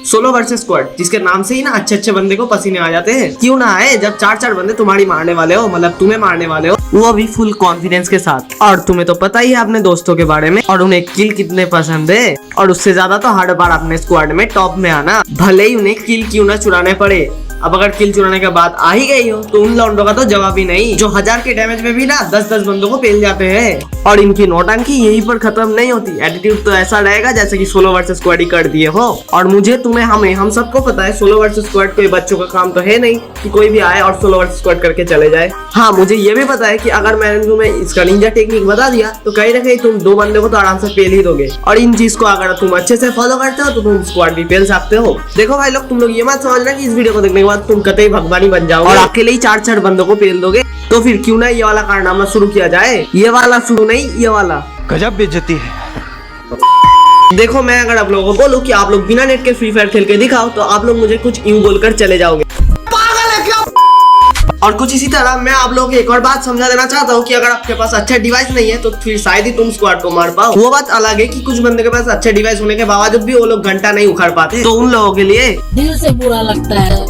Solo versus squad, जिसके नाम से ही ना अच्छे अच्छे बंदे को पसीने आ जाते हैं। क्यों ना आए जब चार चार बंदे तुम्हारी मारने वाले हो, मतलब तुम्हें मारने वाले हो, वो भी फुल कॉन्फिडेंस के साथ। और तुम्हें तो पता ही है अपने दोस्तों के बारे में और उन्हें किल कितने पसंद है, और उससे ज्यादा तो हर बार अपने स्क्वाड में टॉप में आना, भले ही उन्हें किल क्यों ना चुराने पड़े। अब अगर किल चुराने के बाद आ ही गई हो तो उन लौंडों का तो जवाब ही नहीं, जो 1000 के डैमेज में भी ना 10-10 बंदों को पेल जाते हैं। और इनकी नौटंकी यहीं पर खत्म नहीं होती। एटीट्यूड तो ऐसा रहेगा जैसे कि सोलो वर्सेस स्क्वाड ही कर दिए हो। और मुझे, तुम्हें, हमें, हम सबको पता है सोलो वर्सेस स्क्वाड कोई बच्चों का काम तो है नहीं कि कोई भी आए और सोलो वर्सेस स्क्वाड करके चले जाए। हाँ, मुझे ये भी पता है कि अगर मैंने तुम्हें इसका निंजा टेक्निक बता दिया तो कहीं ना कहीं तुम 2 बंदे को तो आराम से पेल ही दोगे। और इन चीज को अगर तुम अच्छे से फॉलो करते हो तो तुम स्क्वाड भी पेल सकते हो। देखो भाई लोग, तुम लोग ये मत समझना कि इस वीडियो को देखने के बाद तुम कतई भगवानी बन जाओगे और अकेले ही 4-4 बंदों को पेल दोगे। तो फिर क्यों ना ये वाला कारनामा शुरू किया जाए। ये वाला शुरू नहीं, ये वाला। गजब बेइज्जती है। देखो, मैं अगर आप लोगों को बोलूं कि आप लोग बिना नेट के फ्री फायर खेल के दिखाओ तो आप लोग मुझे कुछ यूं बोलकर चले जाओगे, पागल है क्या। और कुछ इसी तरह मैं आप लोगों को एक और बात समझा देना चाहता हूँ कि अगर आपके पास अच्छा डिवाइस नहीं है तो फिर शायद ही तुम स्क्वाड को मार पाओ। वो बात अलग है कि कुछ बंदे के पास अच्छा डिवाइस होने के बावजूद भी वो लोग घंटा नहीं उखाड़ पाते, तो उन लोगों के लिए दिल से बुरा लगता है।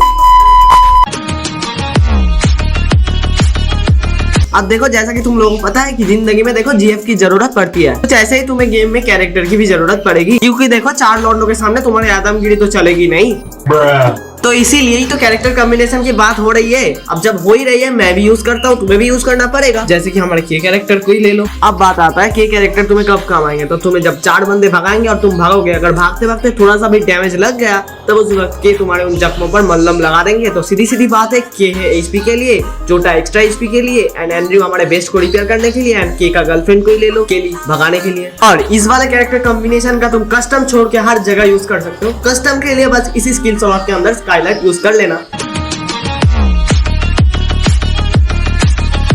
अब देखो, जैसा कि तुम लोगों को पता है कि जिंदगी में देखो जीएफ की जरूरत पड़ती है, कुछ ऐसे ही तुम्हें गेम में कैरेक्टर की भी जरूरत पड़ेगी, क्योंकि देखो 4 लौंडों के सामने तुम्हारे आदमगिरी तो चलेगी नहीं। तो इसीलिए ही तो कैरेक्टर कॉम्बिनेशन की बात हो रही है। अब जब हो ही रही है, मैं भी यूज करता हूँ, तुम्हें भी यूज करना पड़ेगा। जैसे कि हमारे के कैरेक्टर को ही ले लो। अब बात आता है के कैरेक्टर तुम्हें कब काम आएंगे, तो तुम्हें जब 4 बंदे भगाएंगे और तुम भागोगे, अगर भागते भागते थोड़ा सा भी डैमेज लग गया तब उस वक्त के तुम्हारे उन जख्मों पर मल्लम लगा देंगे। तो सीधी सीधी बात है, के है एचपी के लिए, जोटा एक्स्ट्रा एचपी के लिए, एंड एंड्रयू हमारे बेस्ट को रिपेयर करने के लिए, एंड के का गर्लफ्रेंड को ही ले लो, के लिए भगाने के लिए। और इस वाले कैरेक्टर कॉम्बिनेशन का तुम कस्टम छोड़ के हर जगह यूज कर सकते हो। कस्टम के लिए बस इसी स्किल स्लॉट के अंदर स्काईलाइट यूज कर लेना।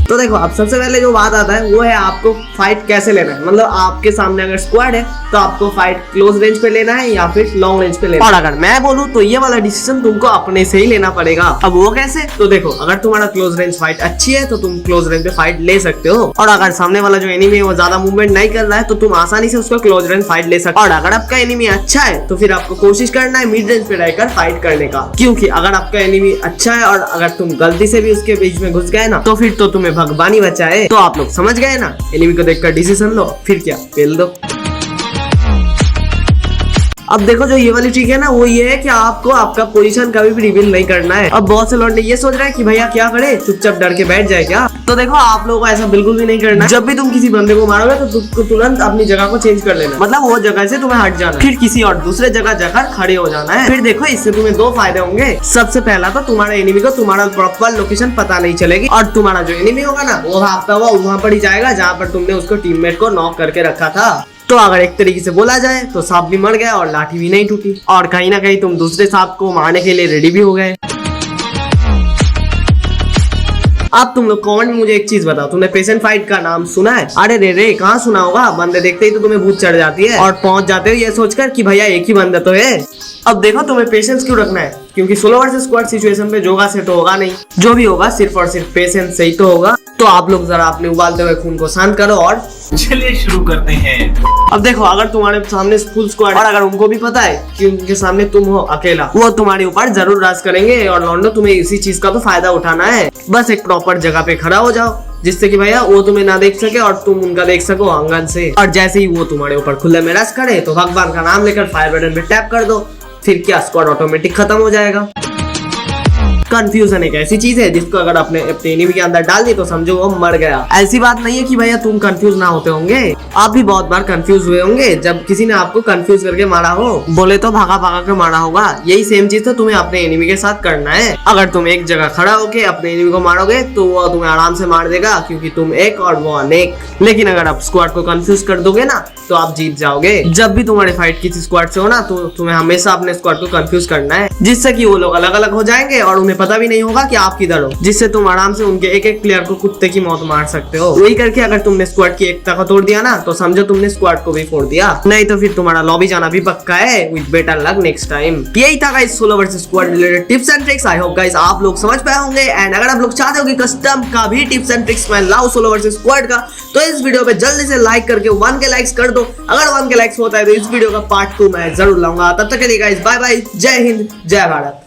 तो देखो, अब सबसे पहले जो बात आता है वो है आपको फाइट कैसे लेना है। मतलब आपके सामने अगर स्क्वाड है तो आपको फाइट क्लोज रेंज पे लेना है या फिर लॉन्ग रेंज पे लेना है। और अगर मैं बोलूं तो ये वाला डिसीजन तुमको अपने से ही लेना पड़ेगा। अब वो कैसे, तो देखो, अगर तुम्हारा क्लोज रेंज फाइट अच्छी है तो तुम क्लोज रेंज पे फाइट ले सकते हो। और अगर सामने वाला जो एनिमी है वो ज्यादा मूवमेंट नहीं कर रहा है तो तुम आसानी से उसको क्लोज रेंज फाइट ले सकते हो। और अगर आपका एनिमी अच्छा है तो फिर आपको कोशिश करना है मिड रेंज पे रहकर फाइट करने का, क्योंकि अगर आपका एनिमी अच्छा है और अगर तुम गलती से भी उसके बीच में घुस गए ना तो फिर तो तुम्हें भगवानी बचा है। तो आप लोग समझ गए ना, एनिमी को देखकर डिसीजन लो, फिर क्या, पेल दो। अब देखो, जो ये वाली ट्रिक है ना वो ये है कि आपको आपका पोजीशन कभी भी रिवील नहीं करना है। अब बहुत से लोग ये सोच रहे हैं कि भैया क्या करे, चुपचाप डर के बैठ जाए क्या। तो देखो, आप लोगों को ऐसा बिल्कुल भी नहीं करना है। जब भी तुम किसी बंदे को मारोगे तो तुरंत अपनी जगह को चेंज कर लेना, मतलब वो जगह से तुम्हें हट जाना, फिर किसी और दूसरे जगह जाकर खड़े हो जाना है। फिर देखो, इससे तुम्हें 2 फायदे होंगे। सबसे पहला तो तुम्हारे एनिमी को तुम्हारा प्रॉपर लोकेशन पता नहीं चलेगी, और तुम्हारा जो एनिमी होगा ना वो भागता हुआ वहां पर ही जाएगा जहाँ पर तुमने उसको टीममेट को नॉक करके रखा था। तो अगर एक तरीके से बोला जाए तो सांप भी मर गया और लाठी भी नहीं टूटी, और कहीं ना कहीं तुम दूसरे सांप को मारने के लिए रेडी भी हो गए। अब तुम लोग कमेंट में मुझे एक चीज बताओ, तुमने पेशेंट फाइट का नाम सुना है? अरे रे, कहाँ सुना होगा। बंदे देखते ही तो तुम्हें भूत चढ़ जाती है और पहुंच जाते हो ये सोचकर कि भैया एक ही बंदा तो है। अब देखो, तुम्हें पेशेंस क्यों रखना है, क्योंकि सोलो वर्सेस स्क्वाड सिचुएशन पे जोगा से तो होगा नहीं, जो भी होगा सिर्फ और सिर्फ पेशेंस से ही तो होगा। तो आप लोग जरा अपने उबालते हुए खून को शांत करो और चलिए शुरू करते हैं। अब देखो, अगर तुम्हारे सामने फुल स्क्वाड और अगर उनको भी पता है कि उनके सामने तुम हो अकेला, वो तुम्हारे ऊपर जरूर राज करेंगे। और लॉन्डो, तुम्हें इसी चीज का तो फायदा उठाना है। बस एक प्रॉपर जगह पे खड़ा हो जाओ जिससे कि भैया वो तुम्हें ना देख सके और तुम उनका देख सको आंगन से। और जैसे ही वो तुम्हारे ऊपर खुले में रश करे तो भगवान का नाम लेकर फायर बटन पे टैप कर दो, फिर क्या, स्क्वाड ऑटोमेटिक खत्म हो जाएगा। कंफ्यूजन एक ऐसी चीज है जिसको अगर अपने एनिमी के अंदर डाल दी तो समझो वो मर गया। ऐसी बात नहीं है कि भैया तुम कंफ्यूज ना होते होंगे, आप भी बहुत बार कंफ्यूज हुए होंगे जब किसी ने आपको कंफ्यूज करके मारा हो, बोले तो भागा भागा के मारा होगा। यही सेम चीज तो तुम्हें अपने एनिमी के साथ करना है। अगर तुम एक जगह खड़ा होके अपने एनिमी को मारोगे तो वो तुम्हें आराम से मार देगा, क्योंकि तुम एक और वो अनेक। लेकिन अगर आप स्क्वाड को कंफ्यूज कर दोगे ना तो आप जीत जाओगे। जब भी तुम्हारी फाइट किसी स्क्वाड से हो ना तो तुम्हें हमेशा अपने स्क्वाड को कंफ्यूज करना है, जिससे कि वो लोग अलग अलग हो जाएंगे और उन्हें पता भी नहीं होगा कि आप किधर हो, जिससे तुम आराम से उनके एक एक प्लेयर को कुत्ते की मौत मार सकते हो। वही करके अगर तुमने स्क्वाड की एकता को तोड़ दिया ना, तो समझो तुमने स्क्वाड को भी फोड़ दिया, नहीं तो फिर तुम्हारा लॉबी जाना भी पक्का है। With better luck next time. यही था guys solo versus squad related tips and tricks. I hope guys आप लोग समझ पाए होंगे। एंड अगर आप लोग चाहते हो कि कस्टम का भी टिप्स एंड ट्रिक्स मैं लाऊं सोलो वर्सेस स्क्वाड का, तो इस वीडियो पे जल्दी से लाइक करके 1 के लाइक्स कर दो। अगर 1 के लाइक्स होता है तो इस वीडियो का पार्ट 2 मैं जरूर लाऊंगा। तब तक के लिए गाइस बाय बाय, जय हिंद, जय भारत।